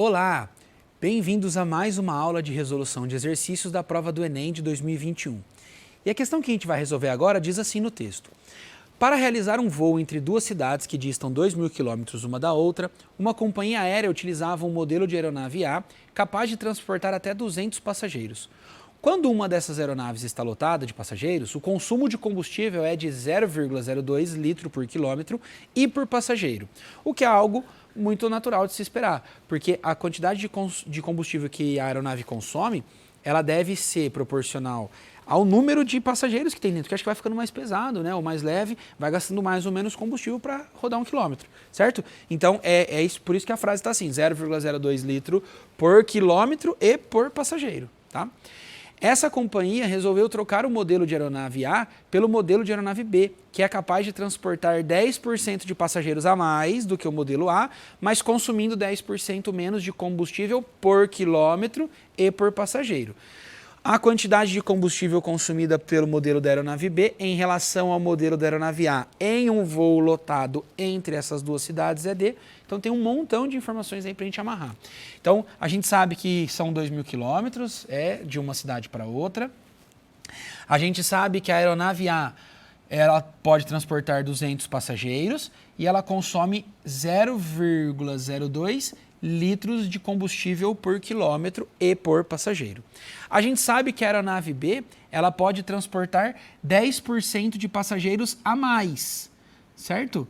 Olá! Bem-vindos a mais uma aula de resolução de exercícios da prova do Enem de 2021. E a questão que a gente vai resolver agora diz assim no texto. Para realizar um voo entre duas cidades que distam 2.000 km uma da outra, uma companhia aérea utilizava um modelo de aeronave A capaz de transportar até 200 passageiros. Quando uma dessas aeronaves está lotada de passageiros, o consumo de combustível é de 0,02 litro por quilômetro e por passageiro, o que é algo muito natural de se esperar, porque a quantidade de combustível que a aeronave consome, ela deve ser proporcional ao número de passageiros que tem dentro, que acho que vai ficando mais pesado, né? Ou mais leve, vai gastando mais ou menos combustível para rodar 1 quilômetro, certo? Então, é isso, por isso que a frase está assim, 0,02 litro por quilômetro e por passageiro, tá? Essa companhia resolveu trocar o modelo de aeronave A pelo modelo de aeronave B, que é capaz de transportar 10% de passageiros a mais do que o modelo A, mas consumindo 10% menos de combustível por quilômetro e por passageiro. A quantidade de combustível consumida pelo modelo da aeronave B em relação ao modelo da aeronave A em um voo lotado entre essas duas cidades é D. Então tem um montão de informações aí para a gente amarrar. Então a gente sabe que são 2.000 quilômetros, de uma cidade para outra. A gente sabe que a aeronave A ela pode transportar 200 passageiros e ela consome 0,02 litros de combustível por quilômetro e por passageiro. A gente sabe que a aeronave B ela pode transportar 10% de passageiros a mais, certo?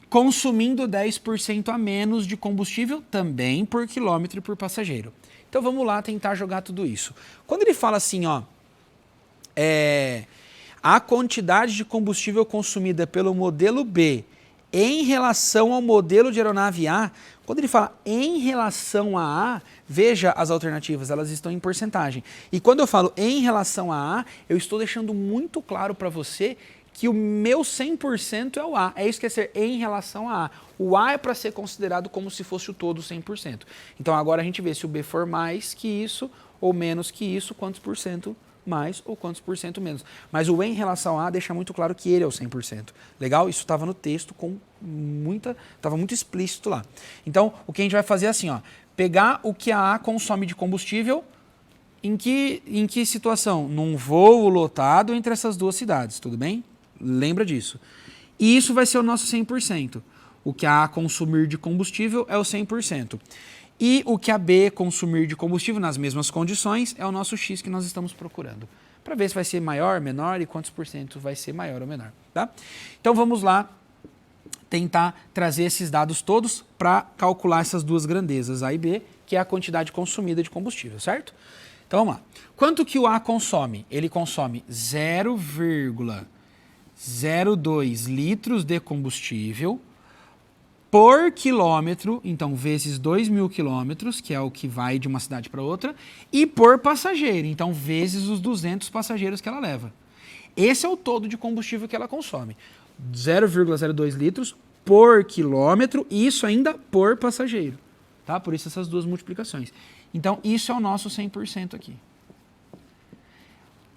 Consumindo 10% a menos de combustível também por quilômetro e por passageiro. Então vamos lá tentar jogar tudo isso. Quando ele fala assim, ó, a quantidade de combustível consumida pelo modelo B em relação ao modelo de aeronave A, quando ele fala em relação a A, veja as alternativas, elas estão em porcentagem. E quando eu falo em relação a A, eu estou deixando muito claro para você que o meu 100% é o A. É isso que é ser em relação a A. O A é para ser considerado como se fosse o todo 100%. Então agora a gente vê se o B for mais que isso ou menos que isso, quantos por cento mais ou quantos por cento menos. Mas o em relação a deixa muito claro que ele é o 100%. Legal? Isso estava no texto estava muito explícito lá. Então, o que a gente vai fazer é assim, ó, pegar o que a consome de combustível em que situação? Num voo lotado entre essas duas cidades, tudo bem? Lembra disso. E isso vai ser o nosso 100%. O que a consumir de combustível é o 100%. E o que a B consumir de combustível nas mesmas condições é o nosso X que nós estamos procurando. Para ver se vai ser maior, menor e quantos por cento vai ser maior ou menor. Tá? Então vamos lá tentar trazer esses dados todos para calcular essas duas grandezas, A e B, que é a quantidade consumida de combustível, certo? Então vamos lá. Quanto que o A consome? Ele consome 0,02 litros de combustível por quilômetro, então vezes 2.000 quilômetros, que é o que vai de uma cidade para outra, e por passageiro, então vezes os 200 passageiros que ela leva. Esse é o todo de combustível que ela consome. 0,02 litros por quilômetro, e isso ainda por passageiro. Tá? Por isso essas duas multiplicações. Então isso é o nosso 100% aqui.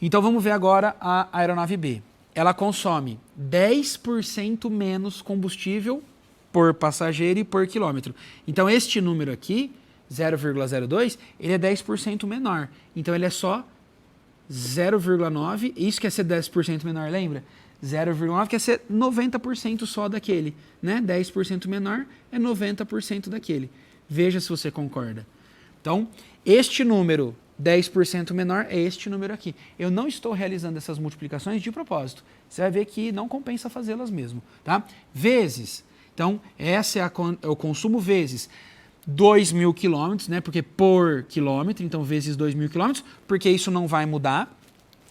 Então vamos ver agora a aeronave B. Ela consome 10% menos combustível por passageiro e por quilômetro. Então, este número aqui, 0,02, ele é 10% menor. Então, ele é só 0,9. Isso quer ser 10% menor, lembra? 0,9 quer ser 90% só daquele. Né? 10% menor é 90% daquele. Veja se você concorda. Então, este número 10% menor é este número aqui. Eu não estou realizando essas multiplicações de propósito. Você vai ver que não compensa fazê-las mesmo. Tá? Vezes. Então, esse é o consumo vezes 2.000 quilômetros, né? Porque por quilômetro, então vezes 2.000 quilômetros, porque isso não vai mudar.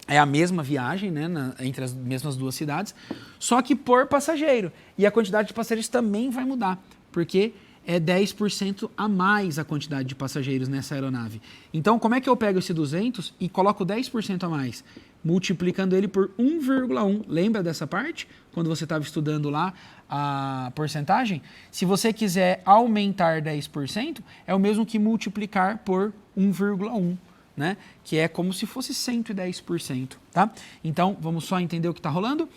É a mesma viagem, né? Entre as mesmas duas cidades, só que por passageiro. E a quantidade de passageiros também vai mudar, porque é 10% a mais a quantidade de passageiros nessa aeronave. Então, como é que eu pego esse 200 e coloco 10% a mais? Multiplicando ele por 1,1. Lembra dessa parte? Quando você estava estudando lá a porcentagem? Se você quiser aumentar 10%, é o mesmo que multiplicar por 1,1. Né? Que é como se fosse 110%. Tá? Então, vamos só entender o que está rolando.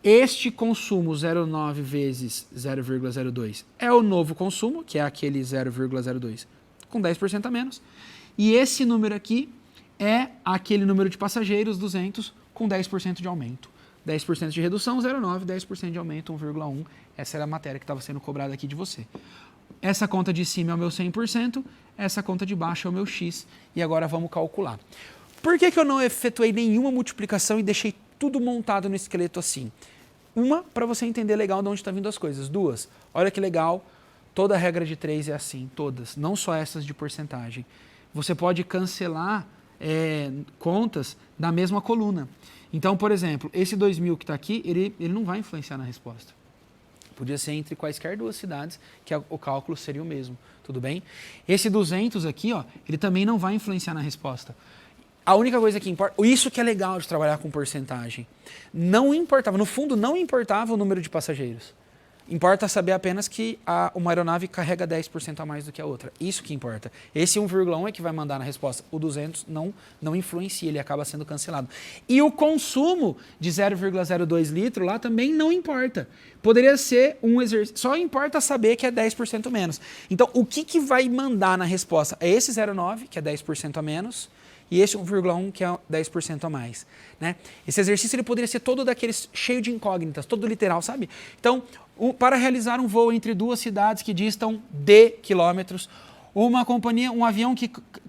Este consumo 0,9 vezes 0,02 é o novo consumo, que é aquele 0,02 com 10% a menos. E esse número aqui é aquele número de passageiros, 200, com 10% de aumento. 10% de redução, 0,9, 10% de aumento, 1,1. Essa era a matéria que estava sendo cobrada aqui de você. Essa conta de cima é o meu 100%, essa conta de baixo é o meu x. E agora vamos calcular. Por que eu não efetuei nenhuma multiplicação e deixei tudo montado no esqueleto assim? Uma, para você entender legal de onde estão vindo as coisas. Duas, olha que legal, toda a regra de 3 é assim, todas, não só essas de porcentagem. Você pode cancelar contas da mesma coluna. Então, por exemplo, esse 2.000 que está aqui, ele não vai influenciar na resposta. Podia ser entre quaisquer duas cidades, que o cálculo seria o mesmo, tudo bem? Esse 200 aqui, ó, ele também não vai influenciar na resposta. A única coisa que importa, isso que é legal de trabalhar com porcentagem, não importava, no fundo não importava o número de passageiros. Importa saber apenas que uma aeronave carrega 10% a mais do que a outra. Isso que importa. Esse 1,1 é que vai mandar na resposta. O 200 não influencia, ele acaba sendo cancelado. E o consumo de 0,02 litro lá também não importa. Poderia ser um exercício. Só importa saber que é 10% menos. Então, o que vai mandar na resposta? É esse 0,9, que é 10% a menos, e esse 1,1 que é 10% a mais. Né? Esse exercício ele poderia ser todo daqueles cheio de incógnitas, todo literal, sabe? Então, para realizar um voo entre duas cidades que distam D quilômetros, uma companhia, um avião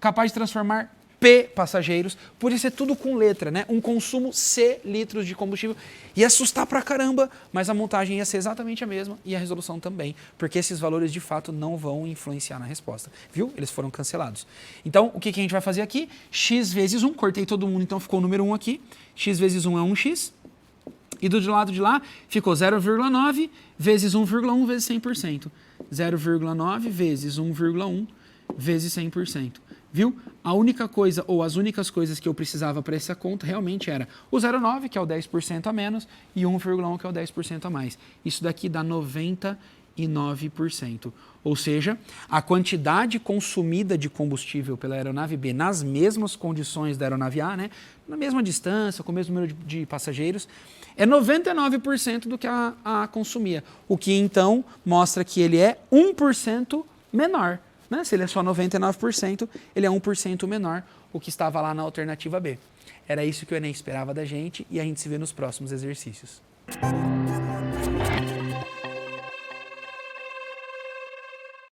capaz de transformar P passageiros, poderia ser tudo com letra, né? Um consumo C litros de combustível. Ia assustar pra caramba, mas a montagem ia ser exatamente a mesma e a resolução também, porque esses valores de fato não vão influenciar na resposta, viu? Eles foram cancelados. Então, o que a gente vai fazer aqui? X vezes 1, cortei todo mundo, então ficou o número 1 aqui. X vezes 1 é 1x. E do lado de lá ficou 0,9 vezes 1,1 vezes 100%. 0,9 vezes 1,1 vezes 100%. Viu? A única coisa, ou as únicas coisas que eu precisava para essa conta realmente era o 0,9, que é o 10% a menos, e 1,1, que é o 10% a mais. Isso daqui dá 99%. Ou seja, a quantidade consumida de combustível pela aeronave B nas mesmas condições da aeronave A, né, na mesma distância, com o mesmo número de passageiros, é 99% do que a A consumia. O que então mostra que ele é 1% menor. Né? Se ele é só 99%, ele é 1% menor, o que estava lá na alternativa B. Era isso que o Enem esperava da gente e a gente se vê nos próximos exercícios.